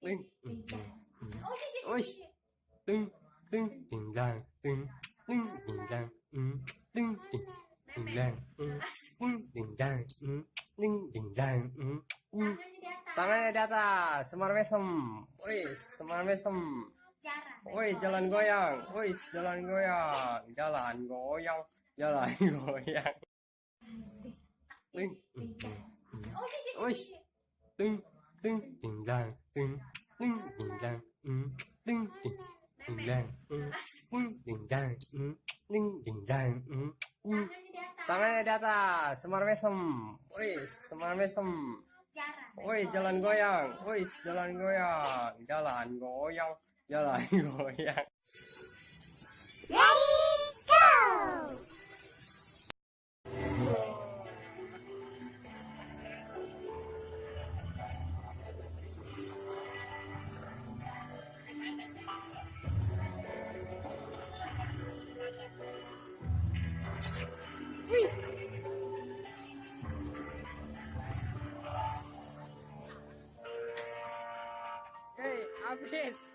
Ting, Wih, ting, ting, ting, dang, ting, ting, ting, dang, ting, ting, ting, dang, ting, dang, ting, ting, dang, tangannya di atas, semar mesem, wih, semar mesem, wih, jalan goyang, wih, jalan goyang, jalan goyang, jalan goyang, ting, wih, ting, ting, ting, dang, ting, ting, ting, dang, ting, ting, ting, dang, ting, dang, ting, ting, dang, tangannya di atas, semar mesem, wih, semar mesem, wih, jalan goyang, wih, jalan goyang, jalan goyang, jalan goyang. Hei, habis.